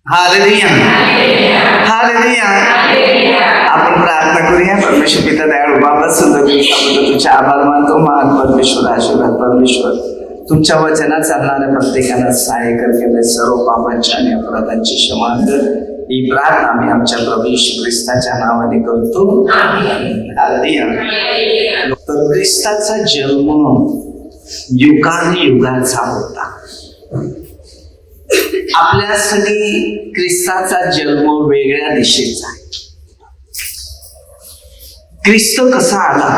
Hallelujah, hallelujah. आपण प्रार्थना करूया. परमेश्वर पिता दयाळू बाबा, सुंदर दिवसाबद्दल तुझे आभार मानतो. महान परमेश्वर, आशीर्वाद परमेश्वर, तुमच्या वचनात चालणाऱ्या प्रत्येकाला सहाय्य करते. सर्व पापांची आणि अपराधांची क्षमा कर. ही प्रार्थना आम्ही आमच्या प्रभू येशू ख्रिस्ताच्या नावाने करतो. हालेलुया. तर ख्रिस्ताचा जन्म युगाचा होता. आपल्यासाठी ख्रिस्ताचा जन्म वेगळ्या दिशेचा आहे. ख्रिस्त कसा आला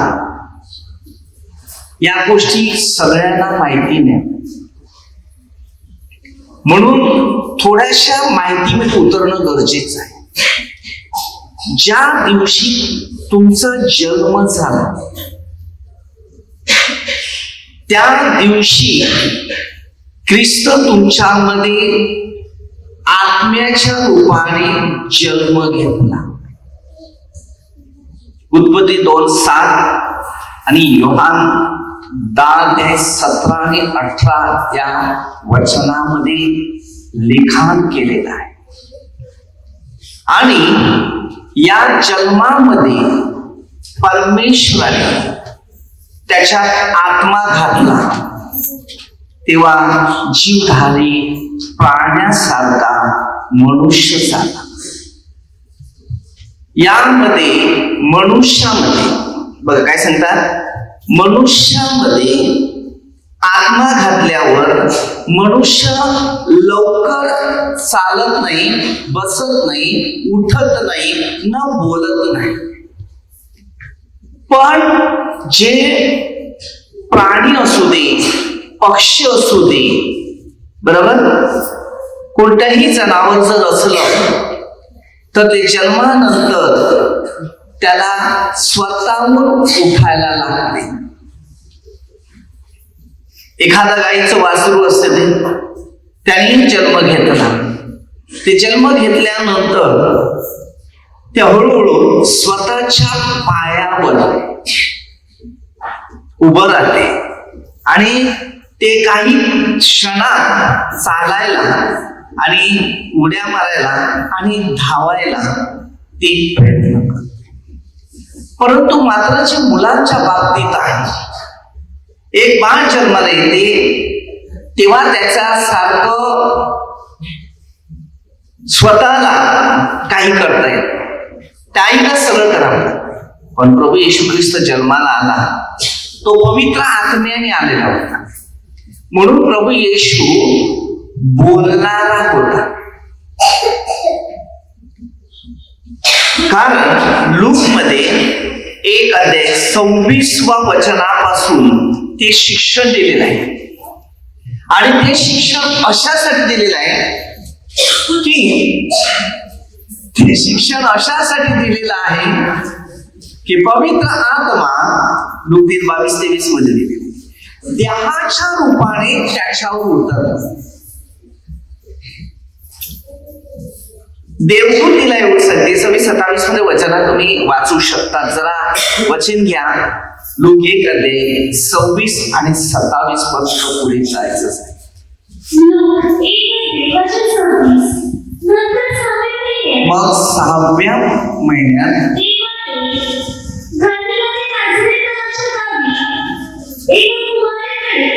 या गोष्टी सगळ्यांना माहिती नाही, म्हणून थोड्याशा माहितीमध्ये उतरणं गरजेचं आहे. ज्या दिवशी तुमचा जन्म झाला त्या दिवशी ख्रिस्त तुमच्यामध्ये आत्म्याच्या रूपाने जन्म घेतला. उत्पत्ती 2:7 आणि योहान 10:17 आणि 18 या वचनामध्ये लिखाण केलेलं आहे. आणि या जन्मामध्ये परमेश्वराने त्याच्यात आत्मा घातला, तेव्हा जीवधारी प्राण्यासारखा मनुष्य झाला. यामध्ये मनुष्यामध्ये बघा काय सांगतात, मनुष्यामध्ये आत्मा घातल्यावर मनुष्य लवकर चालत नाही, बसत नाही, उठत नाही, न बोलत नाही. पण जे प्राणी असू दे, पक्षी असू दे, बरोबर, कोणत्याही जनावर जर असलं तर ते जन्मानंतर त्याला स्वतःहून उठायला लागते. एखादा गाईचं वासरू असते त्याने जन्म घेतला. ते जन्म घेतल्यानंतर ते हळूहळू स्वतःच्या पायावर उभं राहते आणि ते काही क्षणात चालायला आणि उड्या मारायला आणि धावायला ते प्रयत्न करते. परंतु मात्र जे मुलांच्या बाबतीत आहे, एक बाळ जन्माला येते तेव्हा त्याच्या सारखं स्वतःला काही करता येत, त्याईला सगळं करावं. पण प्रभू येशू ख्रिस्त जन्माला आला, तो पवित्र आत्म्याने आलेला होता, म्हणून प्रभू येशू बोलणारा होता. कारण लूक मध्ये 1:26 वचनापासून ते शिक्षण दिलेलं आहे. आणि ते शिक्षण अशासाठी दिलेलं आहे की ते शिक्षण अशासाठी दिलेलं आहे की पवित्र आत्मा लूक 22:23 मध्ये दिलेली देहाच्या रूपाने त्याच्यावर उतरला. देवदूतीला एवढं 26-27 मध्ये वचनात तुम्ही वाचू शकता. जरा वचन घ्या. लूक 1:26 आणि 27 पर्यंत पुढे जायचं आहे. मग 6व्या महिन्यात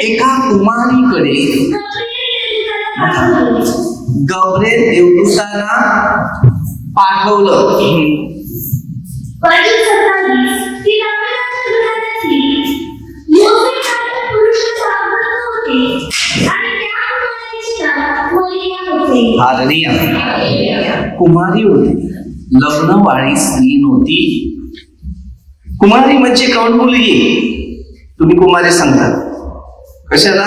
एका कुमारीकडे गब्रिएल देवदूताला पाठवलं. कुमारी होती, लग्नवाळी स्त्री नव्हती. कुमारी म्हणजे कोण मुलगी? तुम्ही कुमारी सांगतात कशाला?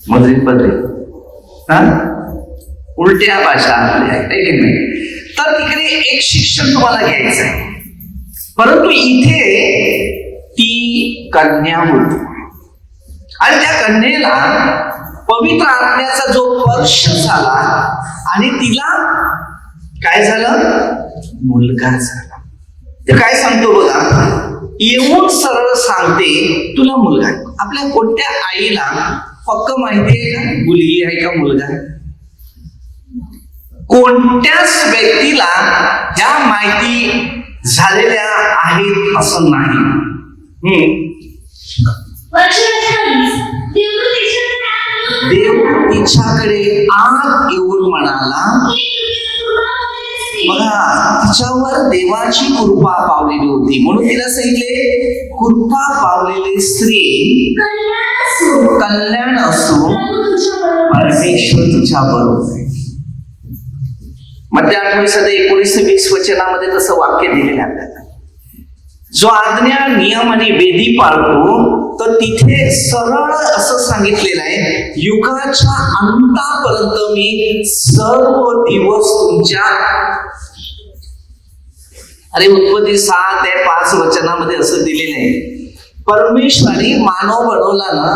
मधुरीत बदले उलट्या भाषा आपल्या आहे की नाही. तर तिकडे एक शिक्षण तुम्हाला घ्यायचं आहे. परंतु इथे ती कन्या होती आणि त्या कन्येला पवित्र आत्म्याचा जो स्पर्श झाला आणि तिला काय झालं? मुलगा झाला. ते काय सांगतो बघा, येऊन सरळ सांगते तुला मुलगा आहे. आपल्या कोणत्या आईला पक्क माहिती आहे का मुलगी आहे का मुलगा आहे? कोणत्याच व्यक्तीला ह्या माहिती झालेल्या आहेत असं नाही. देव तिच्याकडे आत येऊन म्हणाला, बघा तिच्यावर देवाची कृपा पावलेली होती म्हणून तिला सांगितले, कृपा पावलेली स्त्री कल्याण असो, परमेश्वर तुझ्या बरोबर आहे. मध्य 19:19-20 वचनामध्ये तसं वाक्य दिलेलं आहे आपल्याला. जो आज्ञा नियम आणि वेदी पाळतो तर तिथे सरळ असं सांगितलेलं आहे, युगाच्या अंतापर्यंत मी सर्व दिवस तुमच्या. अरे उत्पत्ती 6-5 वचनामध्ये असं दिलेलं आहे. परमेश्वराने मानव बनवला ना,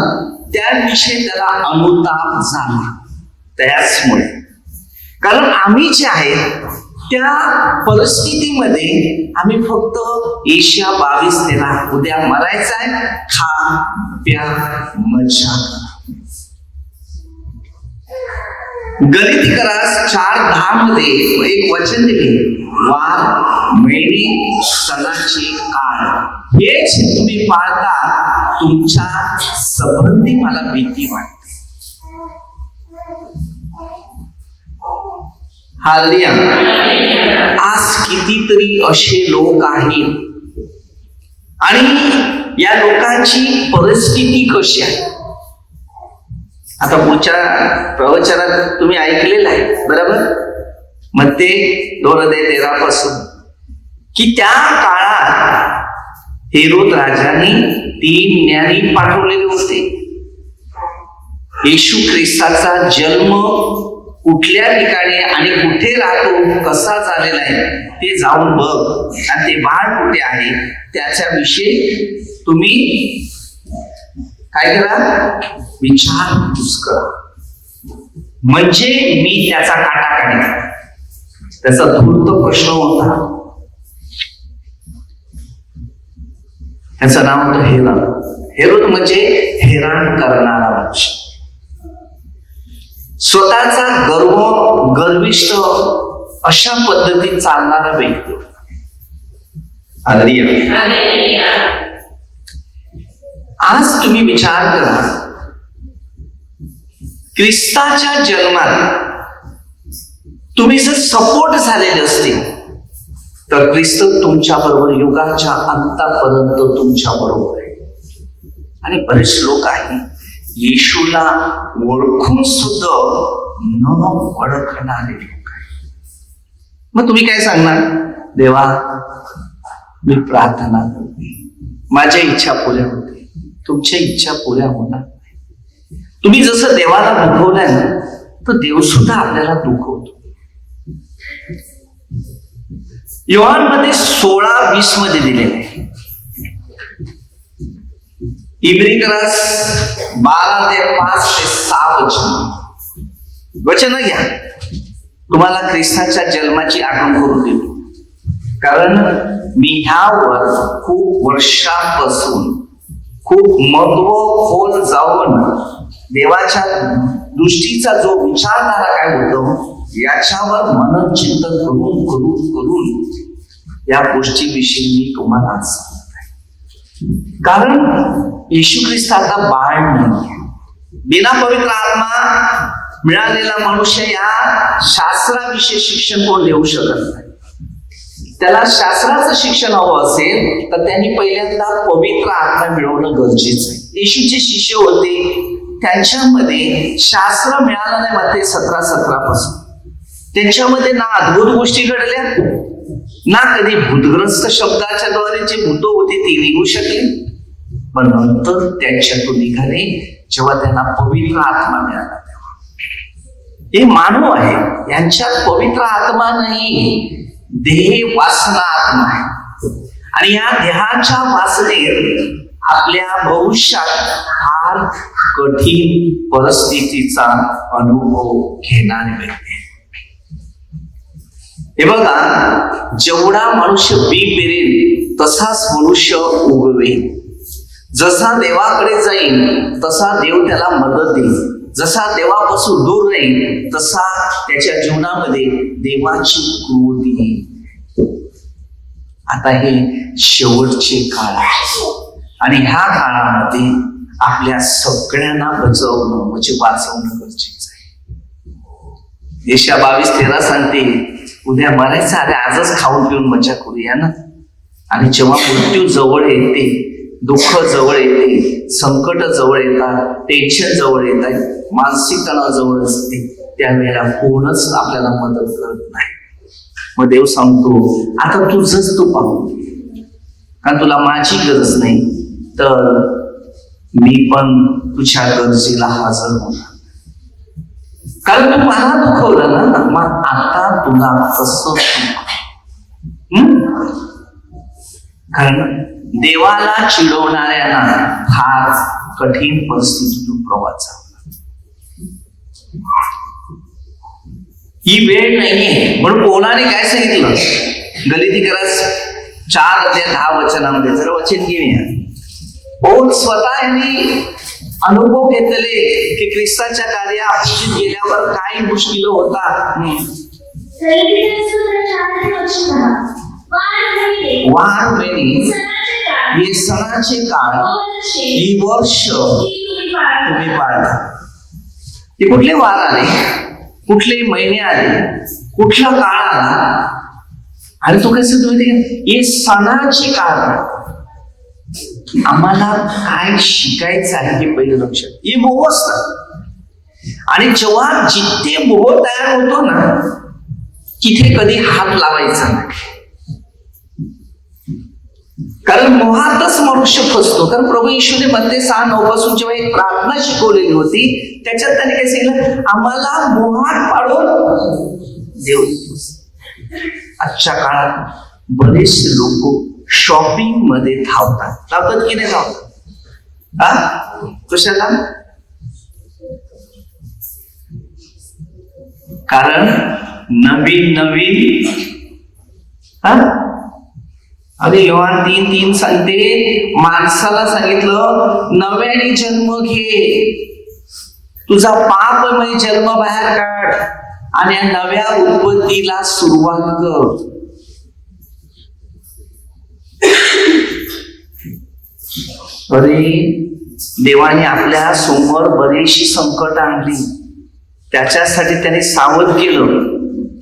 त्याविषयी त्याला अनुताप झाला. त्याचमुळे कारण आम्ही जे आहे त्या परिस्थितीमध्ये आम्ही फक्त एशिया 22:13 उद्या मरायचं आहे, खा प्या मजा. गणिती करा 4:10 मध्ये एक वचन दिले, वार महिने सणाचे काळ हेच तुम्ही पाळता, तुमच्या संबंधी मला भीती वाटते. हालेलुया. आज कितीतरी असे लोक आहेत आणि या लोकांची परिस्थिती कशी आहे. आता पुढच्या प्रवचनात तुम्ही ऐकलेलं आहे बरोबर, मत्ते 2:13 पासून, की त्या काळात हेरोद राजाने 3 न्यारी पाठवलेले होते. येशू ख्रिस्ताचा जन्म कुठल्या ठिकाणी आणि कुठे राहतो, कसा झालेला आहे ते जाऊन बघ, आणि ते बाळ कुठे आहे त्याच्याविषयी तुम्ही काय करा, विचारपूस करा. म्हणजे मी त्याचा काटा काढला. त्याचा धूर्त प्रश्न होता, त्याचं नाव होतं हेरोद. हेरोद म्हणजे हैराण करणारा वंश. स्वतःचा गर्विष्ठ अशा पद्धतीत चालणारा व्यक्ती. आज तुम्ही विचार करा, ख्रिस्ताच्या जन्मात तुम्ही जर सपोर्ट झालेले असतील तर ख्रिस्त तुमच्या बरोबर युगाच्या अंतापर्यंत तुमच्या बरोबर आहे. आणि बरेच लोक आहेत येशूला ओळखून सुद्धा न ओळखणारे लोक आहेत. मग तुम्ही काय सांगणार, देवा मी प्रार्थना करते, माझ्या इच्छा पुऱ्या होते, तुमच्या इच्छा पुऱ्या होणार नाही. तुम्ही जसं देवाला दुखवलंय ना, तर देव सुद्धा आपल्याला दुखवतो. योहानमध्ये 16:20 मध्ये दिलेले आहे. इब्री करा 12:5-6 वचन घ्या. तुम्हाला ख्रिस्ताच्या जन्माची आठवण करून देतो, कारण मी ह्यावर खूप वर्षापासून खूप महत्व खोल जाऊन देवाच्या दृष्टीचा जो विचारधारा काय होतो याच्यावर मनन चिंतन करून करून करून या गोष्टीविषयी मी तुम्हाला सांगत आहे. कारण येशू ख्रिस्त आता बाळ नाही, बिना पवित्र आत्मा मिळालेला मनुष्य या शास्त्राविषयी शिक्षण कोण देऊ शकत नाही. त्याला शास्त्राचं शिक्षण हवं असेल तर त्यांनी पहिल्यांदा पवित्र आत्मा मिळवणं गरजेचं आहे. येशूचे शिष्य होते, त्यांच्यामध्ये शास्त्र मिळालं नाही. मत्ते 17:17 पासून त्यांच्यामध्ये ना अद्भुत गोष्टी घडल्या, ना कधी भूतग्रस्त शब्दाच्या द्वारे जे भूत होते ते निघू शकले. पण नंतर त्यांच्यातून निघाले जेव्हा त्यांना पवित्र आत्मा मिळाला तेव्हा. हे मानव आहे, यांच्यात पवित्र आत्मा नाही, देह वासना आत्मा आहे. आणि या देहाच्या वासनेत आपल्या भविष्यात फार कठीण परिस्थितीचा अनुभव घेणारे व्यक्ती. हे बघा, जेवढा मनुष्य बी पेरेल तसाच मनुष्य उगवेल. जसा देवाकडे जाईल तसा देव त्याला मदत देईल, जसा देवापासून दूर राहील तसा त्याच्या जीवनामध्ये देवाची कृती येईल. आता हे शेवटचे काळ आहे आणि ह्या काळामध्ये आपल्या सगळ्यांना बचावणं म्हणजे वाचवणं गरजेचं आहे. यशया 22:13 सांगते, उद्या मरायचं आहे, आजच खाऊन पिऊन मजा करूया ना. आणि जेव्हा मृत्यू जवळ येते, दुःख जवळ येते, संकट जवळ येतात, टेन्शन जवळ येतात, मानसिक तणाव जवळ असते, त्यावेळेला कोणच आपल्याला मदत करत नाही. मग देव सांगतो, आता तुझंच तू पाहू, कारण तुला माझी गरज नाही, तर मी पण तुझ्या गरजेला हजर होणार. कारण तू मला दुखवलं ना, मग आता तुला कसं कारण देवाला चिडवणाऱ्यांना फार कठीण परिस्थितीतून प्रवास झाला. ही वेळ नाहीये म्हणून कोणाने काय सांगितलं, गलितीकरास 4:10 जरा वचन घेऊया. पौल स्वतः यांनी अनुभव घेतले की ख्रिस्ताच्या कार्यात गेल्यावर काय मुश्किल होता. वार महिने, हे सणाचे काळ, ही वर्ष तुम्ही पाळता. हे कुठले वार आले, कुठले महिने आले, कुठला काळ आला आणि तो कसं तुम्ही हे सणाचे काळ. आम्हाला काय शिकायचं आहे हे पहिलं लक्षात. हे मोह असतात आणि जेव्हा जिथे मोह तयार होतो ना, तिथे कधी हात लावायचा नाही, कारण मोहातच मनुष्य फसतो. कारण प्रभू येशूने मत्ते 6:9 पासून जेव्हा एक प्रार्थना शिकवलेली होती, त्याच्यात त्याने काय सांगितलं, आम्हाला मोहात पाडून देव. आजच्या काळात बरेचसे लोक शॉपिंग मध्ये धावतात की नाही धावतात? कशाला? कारण नवीन अरे योहान 3:3 सांगते, माणसाला सांगितलं नव्याने जन्म घे, तुझा पापमय जन्म बाहेर काढ आणि नव्या उत्पत्तीला सुरुवात कर. अरे देवाने आपल्या समोर बरीचशी संकट आणली, त्याच्यासाठी त्याने सावध केलं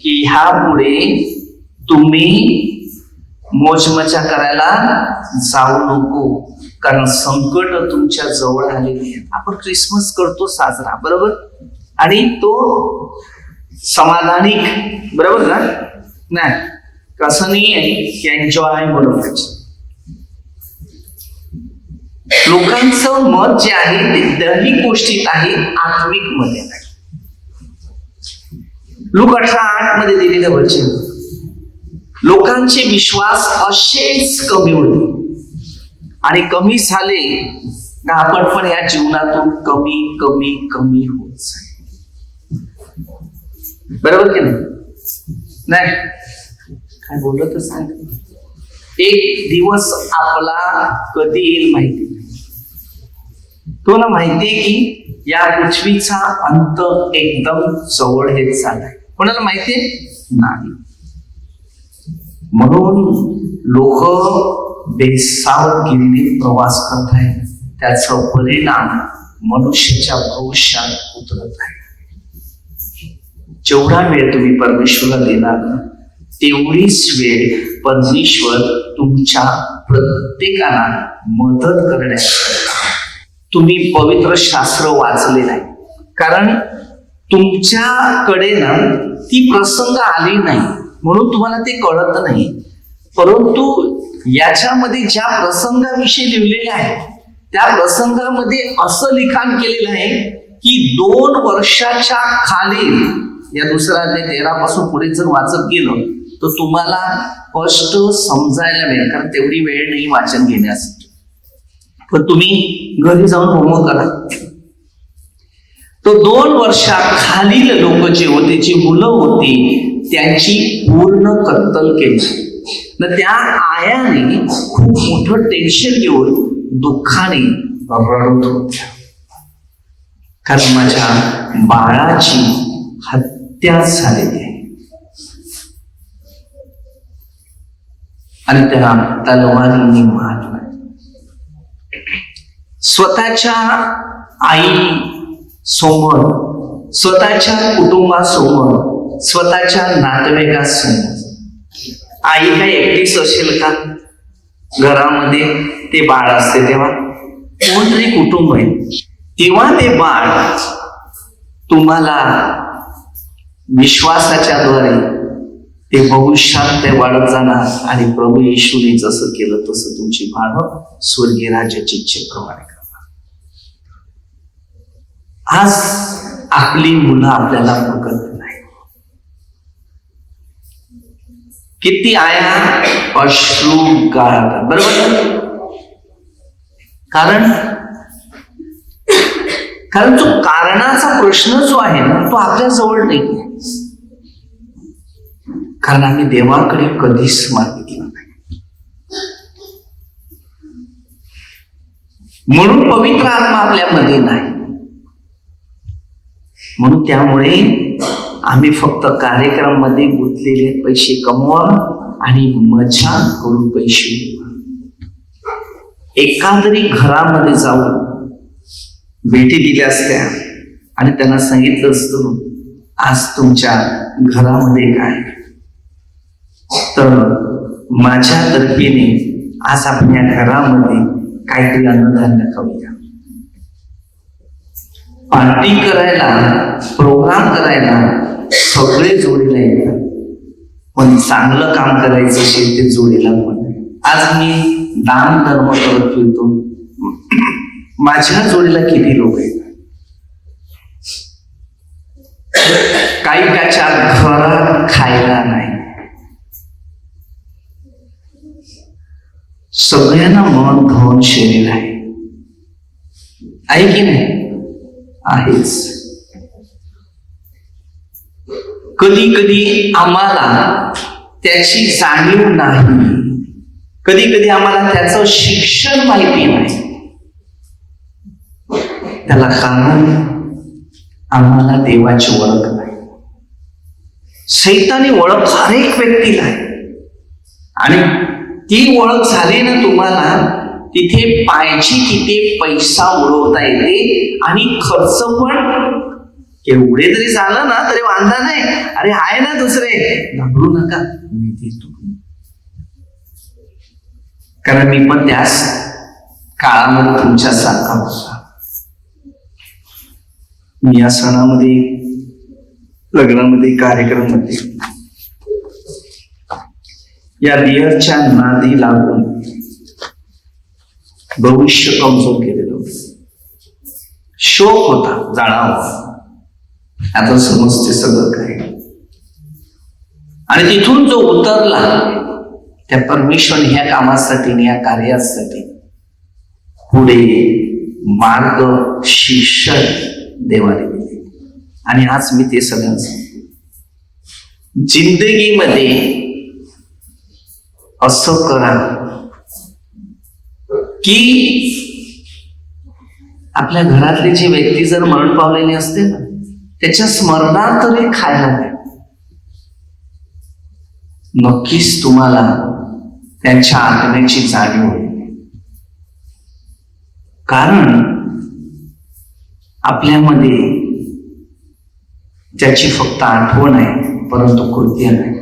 की ह्यापुढे तुम्ही मोजमजा करायला जाऊ नको, कारण संकट तुमच्या जवळ आलेली आहे. आपण क्रिसमस करतो साजरा, बरोबर, आणि तो समाधानिक, बरोबर ना? नाही, कसं नाही आहे, एन्जॉय बरोबर. लोकांचं मत जे आहे ते दैहिक गोष्टीत आहे, आत्मिक मध्ये नाही. लूक 18:8 मध्ये दिलेलं वचन, लोकांचे विश्वास असेच कमी होते आणि कमी झाले ना, आपण पण या जीवनातून कमी कमी कमी होत जाईल. बरोबर की नाही? काय बोलतच नाही. एक दिवस आपला कधी येईल माहिती नाही. तो ना माहितीये की या पृथ्वीचा अंत एकदम जवळ येत चाललाय. कोणाला माहितीये? नाही. म्हणून लोक बेसावधगिरीने प्रवास करत आहेत, त्याचा परिणाम मनुष्याच्या भविष्यात उतरत आहे. जेवढा वेळ तुम्ही परमेश्वराला देणार तेवढीच वेळ परमेश्वर तुमच्या प्रत्येकाला मदत करण्यासाठी. तुम्ही पवित्र शास्त्र वाचले नाही, कारण तुमच्याकडे ना ती प्रसंग आली नाही म्हणून तुम्हाला ते कळत नाही. परंतु याच्यामध्ये ज्या प्रसंगाविषयी लिहिलेले आहे त्या प्रसंगामध्ये असं लिखाण केलेलं आहे की 2 वर्षाच्या खाली, या दुसऱ्या अध्याय 13 पासून पुढे जर वाचत गेलो तर तुम्हाला स्पष्ट समजायला मिळेल, कारण तेवढी वेळ नाही वाचन घेण्यासाठी. पण तुम्ही घरी जाऊन होमवर्क करा. तो 2 वर्षाखालील लोक जे होते, जी मुलं होती, त्यांची पूर्ण कत्तल केली. त्या आयाने खूप मोठं टेन्शन घेऊन दुःखाने रडत होत्या, कारण माझ्या बाळाची हत्या झालेली आहे आणि त्याला तलवारीने मारलं. स्वतःच्या आई समोर, स्वतःच्या कुटुंबासमोर, स्वतःच्या नातेवाईकासमोर. आई काय एकटीच असेल का घरामध्ये? ते बाळ असते तेव्हा कोणतरी कुटुंब आहे, तेव्हा ते बाळ तुम्हाला विश्वासाच्या द्वारे ते भविष्यात ते वाढत जाणार आणि प्रभू येशूने जसं केलं तसं तुमची बाळ स्वर्गीय राज्याची इच्छेप्रमाणे करणार. आज आपली मुलं आपल्याला बघत नाही. किती आया अश्रू गाळतात, बरोबर? कारण तो कारणाचा प्रश्न जो आहे ना तो आपल्या जवळ नाही, कारण आम्ही देवाकडे कधीच मागितलं नाही. म्हणून पवित्र आत्मा आपल्यामध्ये नाही. म्हणून त्यामुळे आम्ही फक्त कार्यक्रम मध्ये गुंतलेले पैसे कमवा आणि मजा करून पैसे. एखादरी घरामध्ये जाऊन भेटी दिल्या असत्या आणि त्यांना सांगितलं असतं आज तुमच्या घरामध्ये काय, तर माझ्या तर्फेने आज आपल्या घरामध्ये काहीतरी अन्नधान्य खाऊया. पार्टी करायला, प्रोग्राम करायला सगळे जोडीला येतात, पण चांगलं काम करायचं असेल ते जोडीला पण. आज मी दान धर्म करत फिरतो, माझ्या जोडीला किती लोक आहेत. काही त्याच्या घरात खायला नाही, सगळ्यांना मन धन शरीर आहे की नाही? आहेच. कधी कधी आम्हाला त्याची जाणीव नाही, कधी कधी आम्हाला त्याचं शिक्षण माहिती नाही. त्याला कारण आम्हाला देवाची ओळख नाही. सैतानी ओळख हर एक व्यक्तीला आहे आणि ती ओळख झाली ना तुम्हाला, तिथे पाहिजे तिथे पैसा उडवता येते आणि खर्च पण एवढे जरी झालं ना तरी वांधा नाही. अरे आहे ना दुसरे, घाबरू नका, मी देतो. कारण मी पण त्याच काळामध्ये तुमच्या सारखा होता. मी या सणामध्ये, लग्नामध्ये, कार्यक्रमामध्ये या बियरच्या नादी लागून भविष्य कमजोर केलेलं. शोक होता, जाणावा. आता समजते सगळं काय. आणि तिथून जो उतरला त्या परमेश्वर ह्या कामासाठी, या कार्यासाठी पुढे मार्ग, शिक्षण देवाने दिले. आणि आज मी ते सगळं जिंदगीमध्ये असं करा की आपल्या घरातले जे व्यक्ती जर मरण पावलेले असते ना, त्याच्या स्मरणात तरी खायला द्या. नक्कीच तुम्हाला त्यांच्या आत्म्याची जाणीव होईल. कारण आपल्यामध्ये त्याची फक्त आठवण आहे, परंतु कृत्य नाही.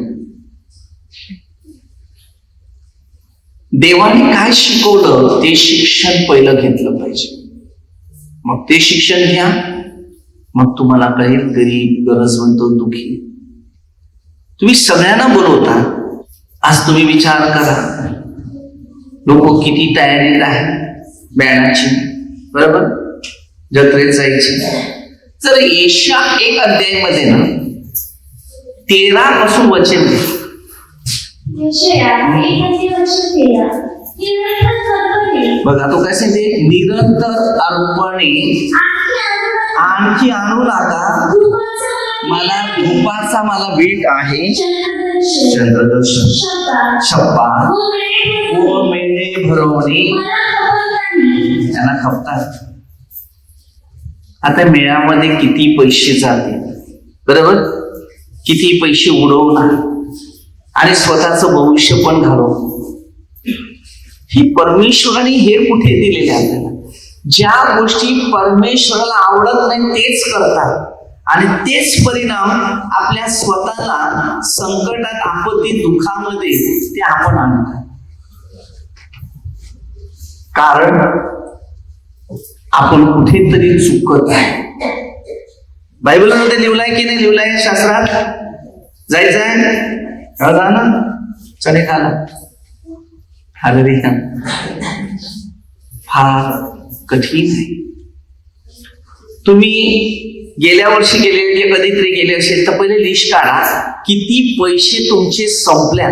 देवाने काय शिकवलं ते शिक्षण पहिलं घेतलं पाहिजे. मग ते शिक्षण घ्या, मग तुम्हाला कळेल गरीब, गरजवंत, दुःखी. तुम्ही सगळ्यांना बोलवता. आज तुम्ही विचार करा, लोक किती तयारीत आहे बॅनाची, बरोबर, जत्रेत जायची. जर येशया 1 अध्यायामध्ये ना 13 पासून वचन घ्या. बघा तो काय सांगते, निरंतर अर्पणे आणखी आणू नका, मला धूपाचा मला भेट आहे. चंद्रदर्शन, शब्बा व मेंढे भरवणे कशाला खपतात. आता मेळ्यामध्ये किती पैसे जातील, बरोबर, किती पैसे उडवणार आणि स्वतःचं भविष्य पण घालवणार. ही परमेश्वराने हे कुठे दिलेले आपल्याला. ज्या गोष्टी परमेश्वराला आवडत नाही तेच करतात आणि तेच परिणाम आपल्या स्वतःला संकटात, आपत्ती, दुःखामध्ये ते आपण आणतात. कारण आपण कुठेतरी चुकत आहे. बायबलमध्ये लिहिलंय की नाही लिहिलंय, शास्त्रात जायचंय ना, चले खाला हालेलुया. फार कठीण आहे. तुम्ही गेल्या वर्षी गेले, कधीतरी गेले असेल तर पहिले लिस्ट काढा किती पैसे तुमचे संपल्या,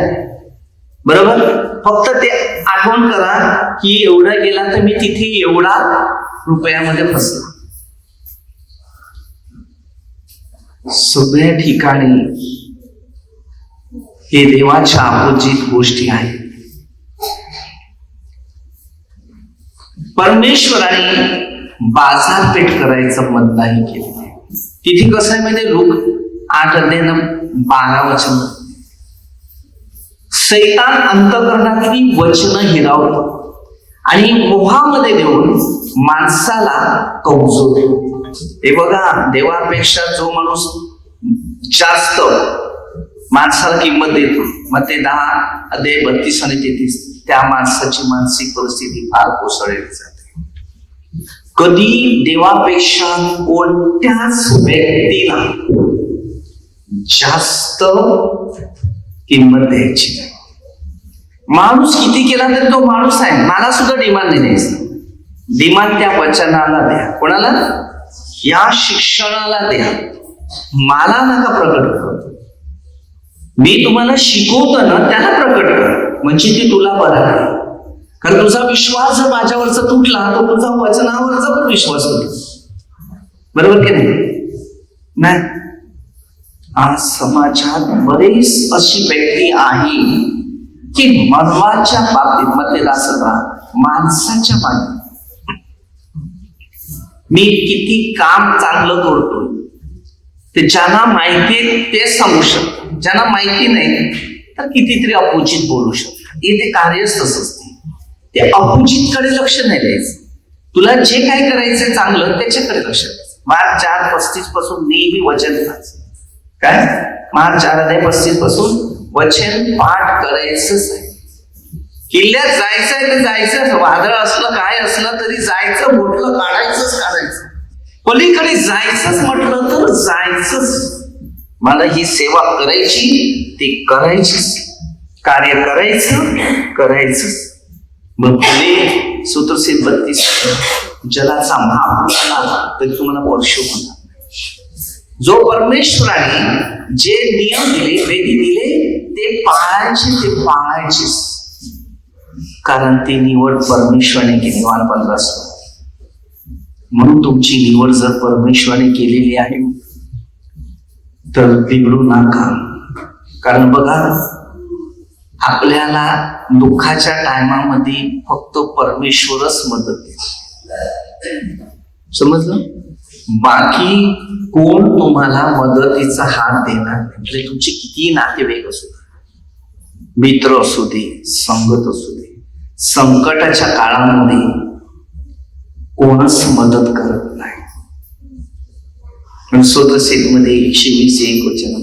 बरोबर. फक्त ते आठवण करा की एवढा गेला तर मी तिथे एवढा रुपयामध्ये फसला. सगळ्या ठिकाणी हे देवाच्या अपोजिट गोष्टी आहेत. परमेश्वराने बाजारपेठ करायचं मनाई केलेलं आहे. तिथे कसं आहे म्हणजे लोक 8:12 सैतान अंतःकरणातली वचनं हिरावतो आणि मोहामध्ये देऊन माणसाला कमजोर. हे बघा, देवापेक्षा जो माणूस जास्त माणसाला किंमत देतो, मग ते 10:32 आणि 33, त्या माणसाची मानसिक परिस्थिती फार कोसळली जाते. कधी देवापेक्षा कोणत्याच व्यक्तीला जास्त किंमत द्यायची नाही. माणूस किती केला तरी तो माणूस आहे. मला सुद्धा डिमांड नाही द्यायचं. डिमांड त्या वचनाला द्या. कोणाला? या शिक्षणाला द्या. मला नका प्रकट करू. मी तुम्हाला शिकवतो ना त्याला प्रकट कर, म्हणजे ती तुला बरा आहे. कारण तुझा विश्वास जर माझ्यावरचा तुटला तर तुझा वचनावरचा पण विश्वास तुटला, बरोबर की नाही. आज समाजात बरेच अशी व्यक्ती आहे की मनाच्या बाबतीत मध्ये असं माणसाच्या बाबतीत मी किती काम चांगलं करतो ते ज्यांना माहिती ते सांगू शकतात, ज्यांना माहिती नाही तर कितीतरी अपोजिट बोलू शकतात. हे कार्यच तसं असते. ते अपोजिट कडे लक्ष नाही द्यायचं. तुला जे काय करायचंय चांगलं त्याच्याकडे लक्ष द्यायचं. मार्क 4:35 पासून नेहमी वचन वाच. काय मार्क 4:35 पासून वचन पाठ करायचंच आहे. किल्ल्यात जायचंय तर जायचं, वादळ असलं काय असलं तरी जायचं, म्हटलं काढायचं. पलीकडे जायचंच म्हटलं तर जायचंच. मला ही सेवा करायची, ती करायचीच, कार्य करायचंच. मग भले सूत्रसेन 32 जलाचा महापुर आला तरी तुम्हाला वर्ष होणार. जो परमेश्वराने जे नियम दिले, विधी दिले ते पाळायचेच. कारण ती निवड परमेश्वराने केली. 15 म्हणून तुमची निवड जर परमेश्वराने केलेली आहे तर बिघडू नका. कारण बघा, आपल्याला दुःखाच्या टायमामध्ये फक्त परमेश्वरच मदत देतो, समजलं. बाकी कोण तुम्हाला मदतीचा हात देणार नाही. तुमचे किती नातेवाईक असू दे, मित्र असू दे, संगत असू दे, संकटाच्या काळामध्ये कोणच मदत करत नाही. स्तोत्रसेतमध्ये 120:1 वचन,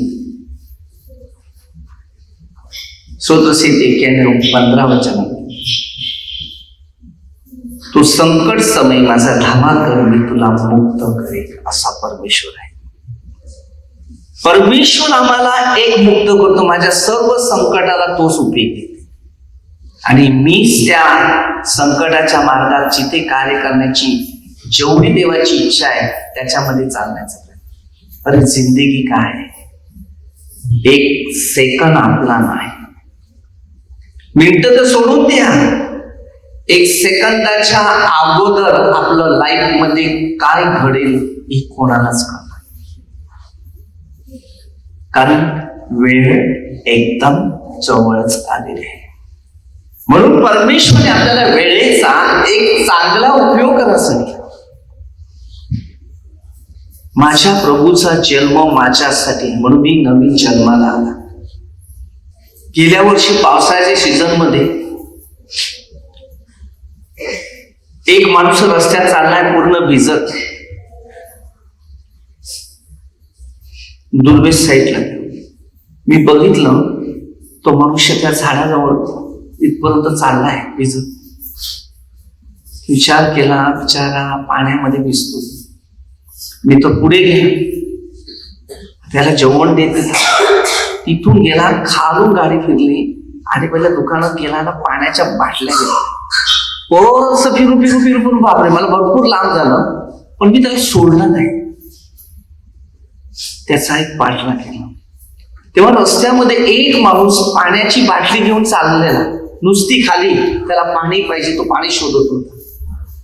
स्तोत्रसेत 91:15 वचन, तू संकट समय माझा धावा कर, मी तुला मुक्त करेल, असा परमेश्वर आहे. परमेश्वर आम्हाला एक मुक्त करतो. माझ्या सर्व संकटाला तोच उपयोग देते आणि मीच त्या संकटाच्या मार्गात जिथे कार्य करण्याची जेवढी देवाची इच्छा आहे त्याच्यामध्ये चालण्याचा प्रयत्न. अरे जिंदगी काय, एक सेकंद आपला नाही. मिनिटं तर सोडून द्या, एक सेकंदाच्या अगोदर आपलं लाईफ मध्ये काय घडेल हे कोणालाच कळणार. कारण वेळ एकदम जवळच आलेली आहे. म्हणून परमेश्वराने आपल्याला वेळेचा एक चांगला उपयोग करायला सांगितला. माझ्या प्रभूचा जन्म माझ्यासाठी, म्हणून मी नवीन जन्माला आला. गेल्या वर्षी पावसाळ्याच्या सीझन मध्ये एक माणूस रस्त्यात चाललाय पूर्ण भिजत, दुर्वेश साईडला. मी बघितलं तो मनुष्य त्या झाडाजवळ इथपर्यंत चाललाय भिजत. विचार केला, बिचारा पाण्यामध्ये भिजतो. मी तो पुढे गेलो, त्याला जेवण देत तिथून गेला, खालून गाडी फिरली आणि पहिल्या दुकानात गेला ना, पाण्याच्या बाटल्या गेल्या. परत फिरू फिरू फिरू फिरू, बापरे मला भरपूर लांब झालं, पण मी त्याला सोडलं नाही. त्याचा एक पाठला केला. तेव्हा रस्त्यामध्ये एक माणूस पाण्याची बाटली घेऊन चाललेला, नुसती खाली, त्याला पाणी पाहिजे, तो पाणी शोधत होता.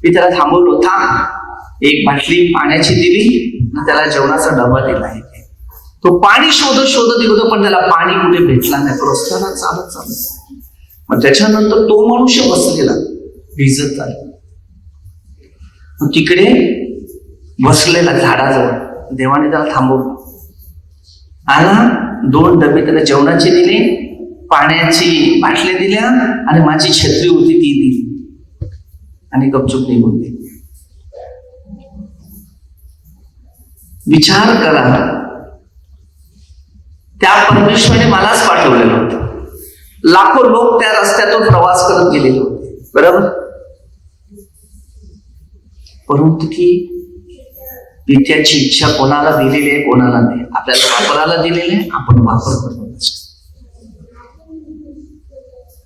मी त्याला थांबवलो, थांब. एक बाटली पाण्याची दिली, त्याला जेवणाचा डबा दिला. तो पाणी शोधत शोधत होता, पण त्याला पाणी कुठे भेटला नाही. तो रस्त्याला चालत चालत. मग त्याच्यानंतर तो मनुष्य बसलेला भिजत आला, तिकडे बसलेला झाडाजवळ. देवाने त्याला थांबवलं. आला, 2 डबे त्याला जेवणाचे दिले, पाण्याची बाटल्या दिल्या आणि माझी छत्री होती ती दिली आणि गपचूप निघून गेली. विचार करा, त्या परमेश्वराने मलाच पाठवलेलं होतं. लाखो लोक त्या रस्त्यातून प्रवास करत गेलेले होते, बरोबर. परंतु ती पित्याची इच्छा कोणाला दिलेली आहे, कोणाला नाही. आपल्याला वापरायला दिलेले, आपण वापर करतो.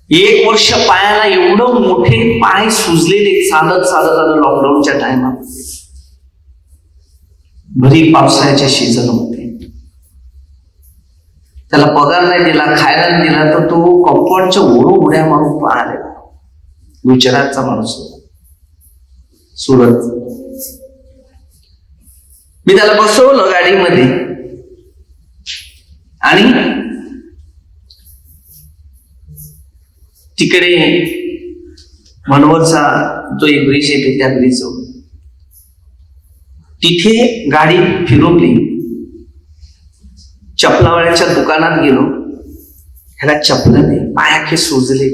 1 वर्ष पायाला एवढं मोठे पाय सुजलेले, चालत चालत आलं लॉकडाऊनच्या टायमात, भरी पावसाळ्याच्या सीझन मध्ये. त्याला पगार नाही दिला, खायला नाही दिला, तर तो कंपाऊंडच्या उड्या मारून पाहिला. गुजरातचा माणूस, सुरत. मी त्याला बसवलं गाडीमध्ये आणि तिकडे मनोहरचा जो एक ब्रिज येते, त्या ब्रिजवर तिथे गाडी फिरवली. चपलावाल्याच्या दुकानात गेलो, ह्याला चपला नाही, पायाखे सुजले.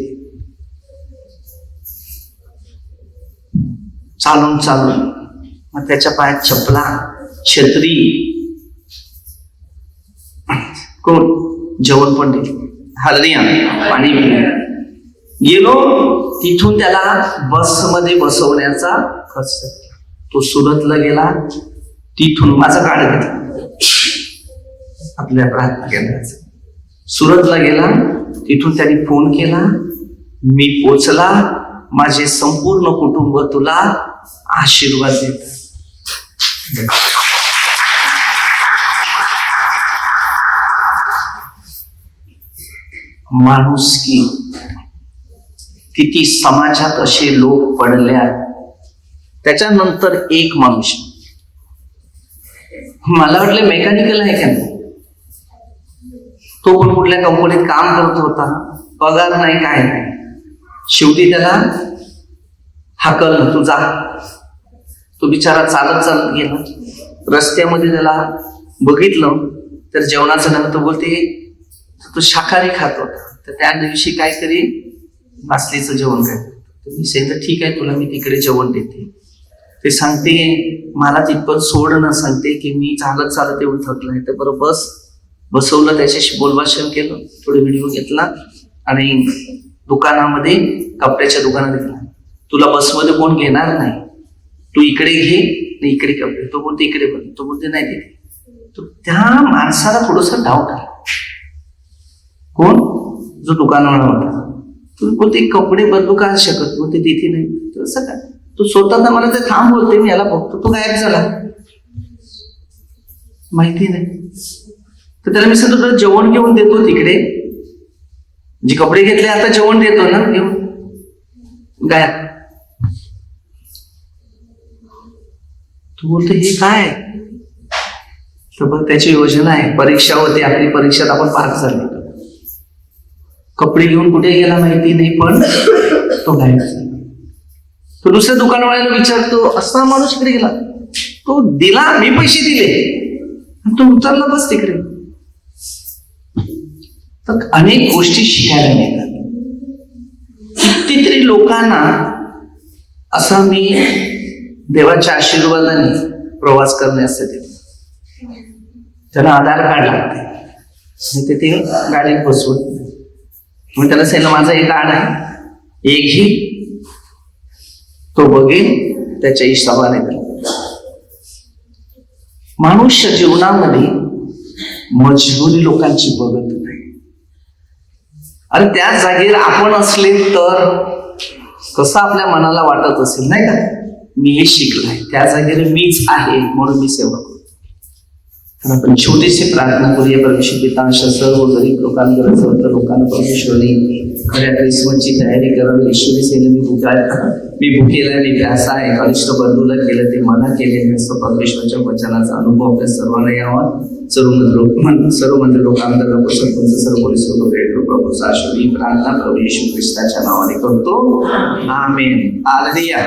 चालून चालून मग त्याच्या पायात चपला, छत्री, कोण जेवण पण दिले, हळदिया, पाणी पिलं. गेलो तिथून त्याला बसमध्ये बसवण्याचा खर्च. तो सुरतला गेला, तिथून माझा कार्ड घेतला आपल्या प्रार्थना केंद्राचा. सुरतला गेला, तिथून त्यांनी फोन केला, मी पोचला, माझे संपूर्ण कुटुंब तुला आशीर्वाद देत. माणुसकी, किती समाजात असे लोक पडले आहेत. त्याच्यानंतर एक माणूस, मला वाटलं मेकॅनिकल आहे का नाही, तो पण कुठल्या कंपनीत काम करत होता, पगार नाही, काय नाही. शेवटी त्याला हाकल, तू जा. तो बिचारा चालत चालत गेला. रस्त्यामध्ये त्याला बघितलं तर जेवणाचं नाव, तो बोलते तो शाकाहारी खात होता, तर त्या दिवशी काहीतरी मासलीचं जेवण काय. मी सांगितलं ठीक आहे, तुला मी तिकडे जेवण देते. ते सांगते मला तिथपर्यंत सोड न, सांगते की मी चालत चालत एवढं थकलाय. तर बरं बस, बसवलं, त्याच्याशी बोलभाषण केलं, थोडे व्हिडिओ घेतला आणि दुकानामध्ये, कपड्याच्या दुकानात गेला. तुला बसमध्ये कोण घेणार नाही, तू इकडे घे, इकडे कपडे. तो बोलते इकडे बघ, तो बोलते नाही तिथे. तो त्या माणसाला थोडंसं डाऊट आला. कोण? जो दुकानवाला होता. तू बोलते कपडे बदलू का शकत, बोलते तिथे नाही. तसं काय, तू स्वतः मला ते थांब बोलते, मी याला बघतो, तो गायब झाला, माहिती नाही. तर त्याला मी सांगतो तुला जेवण घेऊन देतो तिकडे, जे कपडे घेतले आता जेवण देतो ना, घेऊन. गायब. तू बोलते हे काय, तर बघ त्याची योजना आहे. परीक्षा होती आपली, परीक्षेत आपण पास झाले. कपडे घेऊन कुठे गेला माहिती नाही, पण तो गायब झाला. तो दुसऱ्या दुकानवाल्याला विचारतो, असा माणूस इकडे गेला? तो दिला, मी पैसे दिले, तो उतरला बस तिकडे. तर अनेक गोष्टी शिकायला मिळतात. कितीतरी लोकांना असा मी देवाच्या आशीर्वादाने प्रवास करण्यासाठी त्यांना आधार कार्ड लागते आणि ते गाडीत बसवत. मग त्याला सांगितलं, माझं एक कार्ड आहे, एक घे, तो बघेल त्याच्या हिशोबाने. मनुष्य जीवनामध्ये मजबुरी लोकांची बघत नाही. अरे त्या जागेवर आपण असले तर कसं आपल्या मनाला वाटत असेल नाही का, मी हे शिकलोय, त्या जागेवर मीच आहे म्हणून मी सेवा करतो. तर आपण छोटीशी प्रार्थना करूया. परमेश्वर पिता, अशा सर्व गरीब लोकांकडे सर्व लोकांना परमेश्वरी खऱ्या क्रिसमसची तयारी करावी. ईश्वरी सेने मी भुकेला, मी प्यासा आहे, कनिष्ठ बंधूला केलं ते मना केले. असं परमेश्वरच्या वचनाचा अनुभव आपल्या सर्वांना यावा. सर्व मंदिर लोकांतर सरपंच, सर्व पोलीस लोक, प्रभूचा आशीर्वाद ही प्रार्थना प्रभू येशू ख्रिस्ताच्या नावाने करतो. आमेन. हालेलुया.